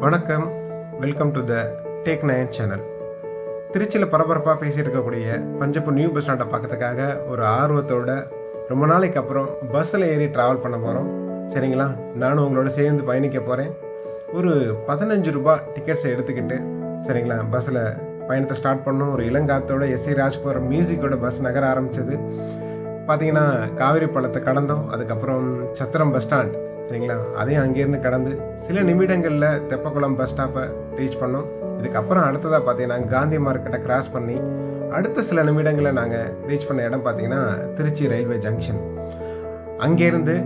வணக்கம், welcome to the take 9 channel. திருச்சியில் பரபரப்பாக பேசியிருக்கக்கூடிய பஞ்சப்பூர் நியூ பஸ் ஸ்டாண்டை பார்க்கறதுக்காக ஒரு ஆர்வத்தோட ரொம்ப நாளைக்கு அப்புறம் பஸ்ஸில் ஏறி ட்ராவல் பண்ண போகிறோம். சரிங்களா, நானும் உங்களோட சேர்ந்து பயணிக்க போகிறேன். ஒரு 15 ரூபாய் டிக்கெட்ஸை எடுத்துக்கிட்டு சரிங்களா பஸ்ஸில் பயணத்தை ஸ்டார்ட் பண்ணோம். ஒரு இளங்காத்தோட எஸ்சி ராஜ்குமார் மியூசிக்கோட பஸ் நகர ஆரம்பித்தது. பார்த்தீங்கன்னா காவிரி பள்ளத்தை கடந்தோம். அதுக்கப்புறம் சத்திரம் பஸ் ஸ்டாண்ட் சரிங்களா, அதையும் அங்கேருந்து கடந்து சில நிமிடங்களில் தெப்பக்குளம் பஸ் ஸ்டாப்பை ரீச் பண்ணோம். இதுக்கப்புறம் அடுத்ததாக பார்த்தீங்கன்னா காந்தி மார்க்கெட்டை கிராஸ் பண்ணி அடுத்த சில நிமிடங்களில் நாங்கள் ரீச் பண்ண இடம் பார்த்தீங்கன்னா திருச்சி ரயில்வே ஜங்ஷன். அங்கேருந்து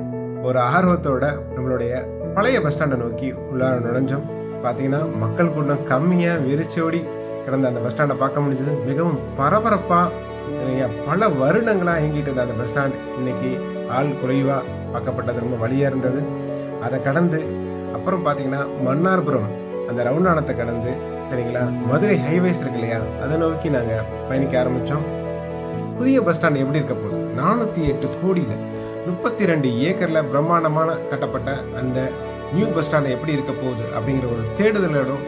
ஒரு ஆர்வத்தோட நம்மளுடைய பழைய பஸ் ஸ்டாண்டை நோக்கி உள்ளார நுழைஞ்சோம். பார்த்தீங்கன்னா மக்கள் கூட்டம் கம்மியாக விரிச்சோடி கிடந்த அந்த பஸ் ஸ்டாண்டை பார்க்க முடிஞ்சது. மிகவும் பரபரப்பாக பல வருடங்களாக இயங்கிட்டு இருந்த அந்த பஸ் ஸ்டாண்ட் இன்னைக்கு ஆள் குறைவாக பார்க்கப்பட்டது. ரொம்ப வழியாக இருந்தது. அதை கடந்து அப்புறம் பார்த்தீங்கன்னா மன்னார்புரம் அந்த ரவுண்டானத்தை கடந்து சரிங்களா மதுரை ஹைவேஸ் இருக்கு இல்லையா, அதை நோக்கி நாங்கள் பயணிக்க ஆரம்பித்தோம். புதிய பஸ் ஸ்டாண்ட் எப்படி இருக்க போகுது, 408 கோடியில் 32 ஏக்கரில் பிரம்மாண்டமான கட்டப்பட்ட அந்த நியூ பஸ் ஸ்டாண்ட் எப்படி இருக்க போகுது அப்படிங்கிற ஒரு தேடுதலோடும்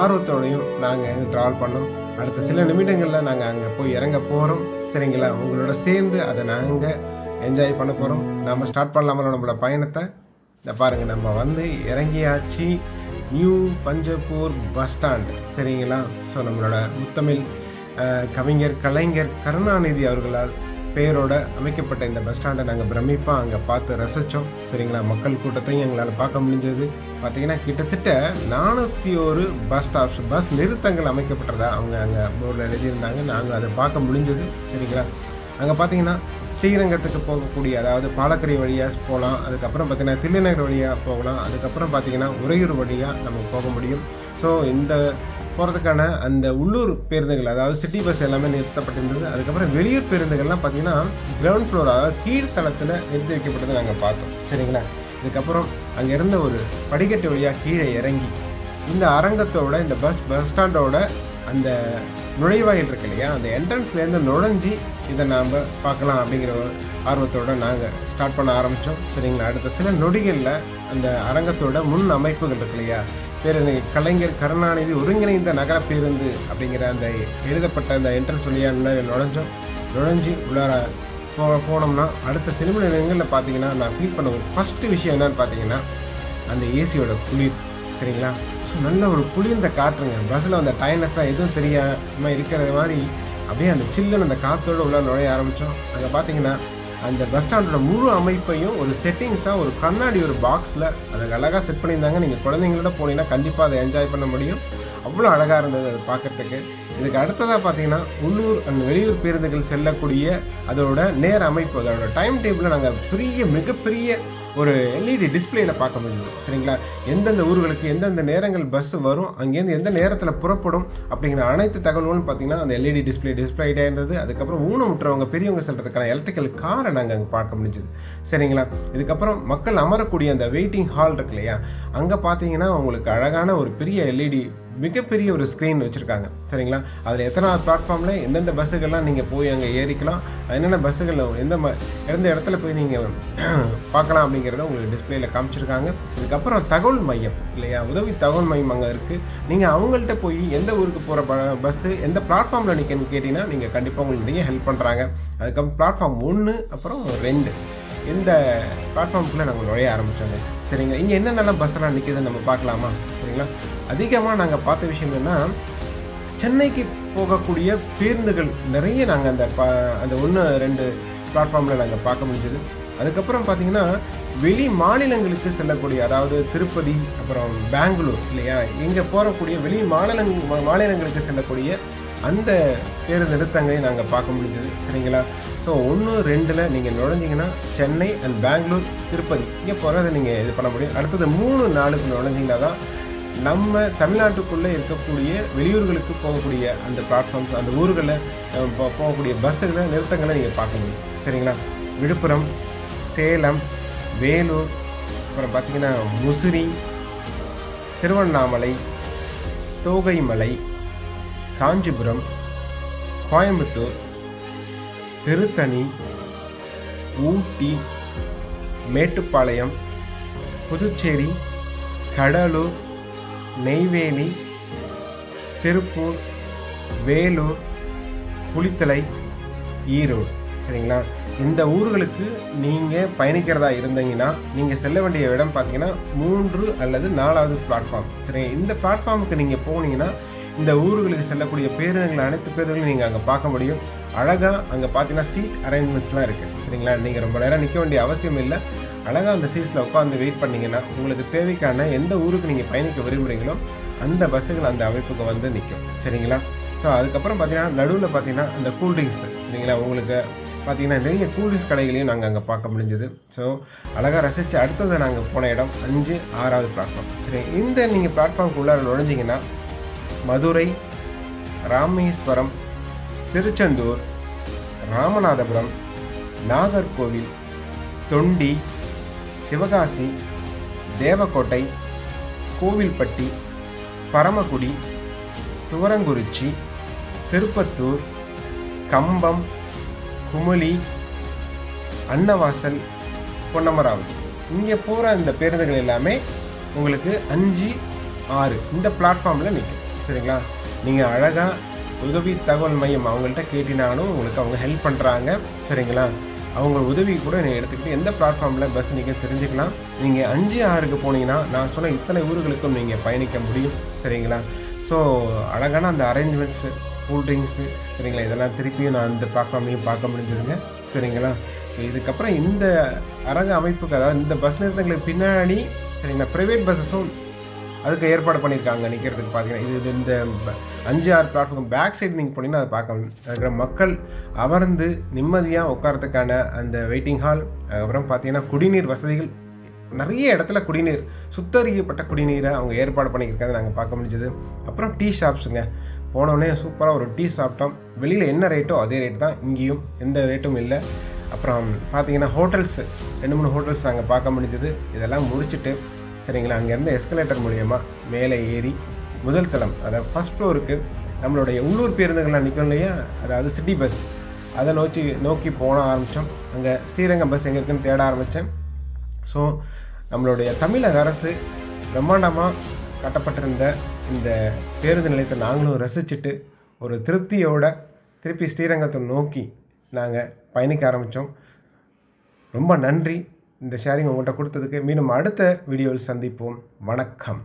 ஆர்வத்தோடையும் நாங்கள் ட்ராவல் பண்ணோம். அடுத்த சில நிமிடங்களில் நாங்கள் அங்கே போய் இறங்க போகிறோம். சரிங்களா, உங்களோட சேர்ந்து அதை நாங்கள் என்ஜாய் பண்ண போகிறோம். நம்ம ஸ்டார்ட் பண்ணலாமல் நம்மளோட பயணத்தை. இந்த பாருங்கள், நம்ம வந்து இறங்கியாச்சு நியூ பஞ்சப்பூர் பஸ் ஸ்டாண்ட். சரிங்களா, ஸோ நம்மளோட முத்தமிழ் கவிஞர் கலைஞர் கருணாநிதி அவர்களால் பெயரோட அமைக்கப்பட்ட இந்த பஸ் ஸ்டாண்டை நாங்கள் பிரமிப்பாக அங்கே பார்த்து ரசித்தோம். சரிங்களா, மக்கள் கூட்டத்தையும் எங்களால் பார்க்க முடிஞ்சது. பார்த்தீங்கன்னா கிட்டத்தட்ட 401 பஸ் ஸ்டாப்ஸ், பஸ் நிறுத்தங்கள் அமைக்கப்பட்டதா அவங்க அங்கே போர்டில் எழுதியிருந்தாங்க. நாங்கள் அதை பார்க்க முடிஞ்சது. சரிங்களா, அங்கே பார்த்தீங்கன்னா ஸ்ரீரங்கத்துக்கு போகக்கூடிய, அதாவது பாலக்கரை வழியாக போகலாம். அதுக்கப்புறம் பார்த்தீங்கன்னா தில்லைநகர் வழியாக போகலாம். அதுக்கப்புறம் பார்த்தீங்கன்னா உறையூர் வழியாக நம்ம போக முடியும். ஸோ இந்த போகிறதுக்கான அந்த உள்ளூர் பேருந்துகள், அதாவது சிட்டி பஸ் எல்லாமே நிறுத்தப்பட்டிருந்தது. அதுக்கப்புறம் வெளியூர் பேருந்துகள்லாம் பார்த்தீங்கன்னா கிரவுண்ட் ஃப்ளோர், அதாவது கீழ்த்தளத்தில் நிறுத்தி வைக்கப்பட்டதை நாங்கள் பார்த்தோம். சரிங்களா, இதுக்கப்புறம் அங்கே இருந்த ஒரு படிக்கட்டு வழியாக கீழே இறங்கி இந்த அரங்கத்தோட இந்த பஸ் ஸ்டாண்டோட அந்த நுழைவாயில் இருக்கு இல்லையா, அந்த என்ட்ரன்ஸ்லேருந்து நுழைஞ்சி இதை நாம் பார்க்கலாம் அப்படிங்கிற ஒரு ஆர்வத்தோடு நாங்கள் ஸ்டார்ட் பண்ண ஆரம்பித்தோம். சரிங்களா, அடுத்த சில நொடிகளில் அந்த அரங்கத்தோட முன் அமைப்புகள் இருக்கு இல்லையா, பேருந்து கலைஞர் கருணாநிதி ஒருங்கிணைந்த நகர பேருந்து அப்படிங்கிற அந்த எழுதப்பட்ட அந்த என்ட்ரன்ஸ் வழியாக நுழைஞ்சி உள்ளார போனோம்னா அடுத்த சில நிமிடங்களில் பார்த்தீங்கன்னா நான் ஃபீல் பண்ண ஒரு ஃபஸ்ட்டு விஷயம் என்னன்னு பார்த்தீங்கன்னா அந்த ஏசியோட குளிர். சரிங்களா, ஸோ நல்ல ஒரு குளிர்ந்த காற்றுங்க. பஸ்ஸில் அந்த டயர்னஸ்லாம் எதுவும் தெரியாமல் இருக்கிற மாதிரி அப்படியே அந்த சில்லுன்னு அந்த காற்றோடு உள்ள நுழைய ஆரம்பித்தோம். அங்கே பார்த்தீங்கன்னா அந்த பஸ் ஸ்டாண்டோட முழு அமைப்பையும் ஒரு செட்டிங்ஸாக ஒரு கண்ணாடி ஒரு பாக்ஸில் அதை அழகாக செட் பண்ணியிருந்தாங்க. நீங்கள் குழந்தைங்களோட போனீங்கன்னா கண்டிப்பாக அதை என்ஜாய் பண்ண முடியும். அவ்வளோ அழகாக இருந்தது அது பார்க்குறதுக்கு. இதுக்கு அடுத்ததாக பார்த்தீங்கன்னா உள்ளூர் அந்த வெளியூர் பேருந்துகள் செல்லக்கூடிய அதோட நேர அமைப்பு, அதோட டைம் டேபிளை நாங்கள் மிகப்பெரிய ஒரு எல்இடி டிஸ்பிளேயில் பார்க்க முடியுது. சரிங்களா, எந்தெந்த ஊர்களுக்கு எந்தெந்த நேரங்கள் பஸ் வரும், அங்கேருந்து எந்த நேரத்தில் புறப்படும் அப்படிங்கிற அனைத்து தகவல்களும் பார்த்தீங்கன்னா அந்த எல்இடி டிஸ்பிளே இருந்தது. அதுக்கப்புறம் ஊனமுற்றவங்க பெரியவங்க செல்றதுக்கான எலக்ட்ரிக்கல் காரை நாங்கள் அங்கே பார்க்க முடிஞ்சது. சரிங்களா, இதுக்கப்புறம் மக்கள் அமரக்கூடிய அந்த வெயிட்டிங் ஹால் இருக்கு இல்லையா, அங்கே பார்த்தீங்கன்னா உங்களுக்கு அழகான ஒரு பெரிய எல்இடி மிகப்பெரிய ஒரு ஸ்க்ரீன் வச்சுருக்காங்க. சரிங்களா, அதில் எத்தனாவது பிளாட்ஃபார்மில் எந்தெந்த பஸ்ஸுகள்லாம் நீங்கள் போய் அங்கே ஏறிக்கலாம், என்னென்ன பஸ்ஸுகள் எந்த இடத்துல போய் நீங்கள் பார்க்கலாம் அப்படிங்கிறத உங்களுக்கு டிஸ்பிளேயில் காமிச்சிருக்காங்க. இதுக்கப்புறம் தகவல் மையம் இல்லையா, உதவி தகவல் மையம் அங்கே இருக்குது. நீங்கள் அவங்கள்ட்ட போய் எந்த ஊருக்கு போகிற பஸ்ஸு எந்த பிளாட்ஃபார்மில் நிற்கன்னு கேட்டிங்கன்னா நீங்கள் கண்டிப்பாக உங்களுக்கு நிறைய ஹெல்ப் பண்ணுறாங்க. அதுக்கப்புறம் பிளாட்ஃபார்ம் 1 அப்புறம் 2 இந்த பிளாட்ஃபார்முக்குள்ளே நாங்கள் நுழைய ஆரம்பித்தோங்க. சரிங்க, இங்கே என்னென்னலாம் பஸ்ஸெல்லாம் நிற்கிதுன்னு நம்ம பார்க்கலாமா? சரிங்களா, அதிகமாக நாங்கள் பார்த்த விஷயம் என்னென்னா சென்னைக்கு போகக்கூடிய பேருந்துகள் நிறைய நாங்கள் அந்த 1-2 பிளாட்ஃபார்மில் நாங்கள் பார்க்க முடிஞ்சது. அதுக்கப்புறம் பார்த்தீங்கன்னா வெளி மாநிலங்களுக்கு செல்லக்கூடிய, அதாவது திருப்பதி அப்புறம் பெங்களூர் இல்லையா, இங்கே போகக்கூடிய வெளி மாநிலங்களுக்கு செல்லக்கூடிய அந்த பேருந்து நிறுத்தங்களையும் நாங்கள் பார்க்க முடிஞ்சது. சரிங்களா, ஸோ 1-2 நீங்கள் நுழைஞ்சிங்கன்னா சென்னை அண்ட் பெங்களூர் திருப்பதி இங்கே போகிறத நீங்கள் இது பண்ண முடியும். அடுத்தது 3-4 நுழைஞ்சிங்கன்னா தான் நம்ம தமிழ்நாட்டுக்குள்ளே இருக்கக்கூடிய வெளியூர்களுக்கு போகக்கூடிய அந்த பிளாட்ஃபார்ம்ஸ், அந்த ஊர்களில் போகக்கூடிய பஸ்ஸுகளை நிறுத்தங்களை நீங்கள் பார்க்க முடியும். சரிங்களா, விழுப்புரம், சேலம், வேலூர், அப்புறம் பார்த்திங்கன்னா முசிறி, திருவண்ணாமலை, தோகைமலை, காஞ்சிபுரம், கோயம்புத்தூர், திருத்தணி, ஊட்டி, மேட்டுப்பாளையம், புதுச்சேரி, கடலூர், நெய்வேலி, திருப்பூர், வேலூர், குளித்தலை, ஈரோடு. சரிங்களா? இந்த ஊர்களுக்கு நீங்கள் பயணிக்கிறதா இருந்தீங்கன்னா நீங்கள் செல்ல வேண்டிய இடம் பார்த்தீங்கன்னா 3 அல்லது 4வது பிளாட்ஃபார்ம். சரிங்க? இந்த பிளாட்ஃபார்முக்கு நீங்கள் போனீங்கன்னா இந்த ஊர்களுக்கு செல்லக்கூடிய பேருந்துகள் அனைத்து பேருந்துகளையும் நீங்கள் அங்கே பார்க்க முடியும். அழகாக அங்கே பார்த்தீங்கன்னா சீட் அரேஞ்ச்மெண்ட்ஸ்லாம் இருக்குது. சரிங்களா? நீங்கள் ரொம்ப நேரம் நிற்க வேண்டிய அவசியம் இல்லை. அழகாக அந்த சீட்ஸில் உட்காந்து வெயிட் பண்ணிங்கன்னா உங்களுக்கு தேவைக்கான எந்த ஊருக்கு நீங்கள் பயணிக்க விரும்புகிறீங்களோ அந்த பஸ்ஸுகள் அந்த அமைப்புக்கு வந்து நிற்கும். சரிங்களா? ஸோ அதுக்கப்புறம் பார்த்தீங்கன்னா நடுவில் பார்த்தீங்கன்னா அந்த கூல்ட்ரிங்க்ஸ் சரிங்களா உங்களுக்கு பார்த்தீங்கன்னா நிறைய கூல்ட்ரிங்க்ஸ் கடைகளையும் நாங்கள் அங்கே பார்க்க முடிஞ்சது. ஸோ அழகாக ரசித்து அடுத்தது நாங்கள் போன இடம் 5, 6வது பிளாட்ஃபார்ம். சரி, இந்த நீங்கள் பிளாட்ஃபார்முக்குள்ளார நுழைஞ்சிங்கன்னா மதுரை, ராமேஸ்வரம், திருச்செந்தூர், ராமநாதபுரம், நாகர்கோவில், தொண்டி, சிவகாசி, தேவக்கோட்டை, கோவில்பட்டி, பரமக்குடி, துவரங்குறிச்சி, திருப்பத்தூர், கம்பம், குமுளி, அன்னவாசல், பொன்னமராவதி இங்கே போகிற இந்த பேருந்துகள் எல்லாமே உங்களுக்கு 5, 6 இந்த பிளாட்ஃபார்மில் நிற்கும். சரிங்களா? நீங்கள் அழகாக உதவி தகவல் மையம் அவங்கள்ட்ட கேட்டினாலும் உங்களுக்கு அவங்க ஹெல்ப் பண்ணுறாங்க. சரிங்களா? அவங்க உதவி கூட நீங்கள் எடுத்துக்கிட்டு எந்த பிளாட்ஃபார்மில் பஸ் நீங்கள் தெரிஞ்சுக்கலாம். நீங்கள் 5, 6க்கு போனீங்கன்னா நான் சொன்ன இத்தனை ஊர்களுக்கும் நீங்கள் பயணிக்க முடியும். சரிங்களா? ஸோ அழகான அந்த அரேஞ்ச்மெண்ட்ஸு, கூல்ட்ரிங்க்ஸு சரிங்களா இதெல்லாம் திருப்பியும் நான் அந்த பிளாட்ஃபார்மையும் பார்க்க முடிஞ்சதுங்க. சரிங்களா? இதுக்கப்புறம் இந்த அரங்க அமைப்புக்கு அதாவது இந்த பஸ் நிறுத்தங்களுக்கு பின்னாடி சரிங்களா ப்ரைவேட் பஸ்ஸஸும் அதுக்கு ஏற்பாடு பண்ணியிருக்காங்க நிற்கிறதுக்கு. பார்த்தீங்கன்னா இது இந்த 5, 6 பிளாட்ஃபார்ம் பேக் சைடு நீங்கள் போனீங்கன்னா அதை பார்க்க இருக்கிற மக்கள் அமர்ந்து நிம்மதியாக உட்காரத்துக்கான அந்த வெயிட்டிங் ஹால், அதுக்கப்புறம் பார்த்தீங்கன்னா குடிநீர் வசதிகள் நிறைய இடத்துல குடிநீர் சுத்தரிக்கப்பட்ட குடிநீரை அவங்க ஏற்பாடு பண்ணியிருக்காங்க நாங்கள் பார்க்க முடிஞ்சது. அப்புறம் டீ ஷாப்ஸுங்க போனோடனே சூப்பராக ஒரு டீ சாப்பிட்டோம். வெளியில் என்ன ரேட்டோ அதே ரேட் தான், இங்கேயும் எந்த ரேட்டும் இல்லை. அப்புறம் பார்த்தீங்கன்னா ஹோட்டல்ஸு 2, 3 ஹோட்டல்ஸ் நாங்கள் பார்க்க முடிஞ்சது. இதெல்லாம் முடிச்சுட்டு சரிங்களா அங்கேருந்து எஸ்கலேட்டர் மூலிமா மேலே ஏறி முதல் தளம் அதாவது ஃபஸ்ட் ஃப்ளோருக்கு நம்மளுடைய உள்ளூர் பேருந்துகள்லாம் நிற்கும் இல்லையா, அதாவது சிட்டி பஸ் அதை நோக்கி போன ஆரம்பித்தோம். அங்கே ஸ்ரீரங்கம் பஸ் எங்கே இருக்குன்னு தேட ஆரம்பித்தேன். ஸோ நம்மளுடைய தமிழக அரசு பிரம்மாண்டமாக கட்டப்பட்டிருந்த இந்த பேருந்து நிலையத்தை நாங்களும் ரசிச்சுட்டு ஒரு திருப்தியோடு திருப்பி ஸ்ரீரங்கத்தை நோக்கி நாங்கள் பயணிக்க ஆரம்பித்தோம். ரொம்ப நன்றி இந்த ஷேரிங் உங்கள்கிட்ட கொடுத்ததுக்கு. மீண்டும் அடுத்த வீடியோவில் சந்திப்போம். வணக்கம்.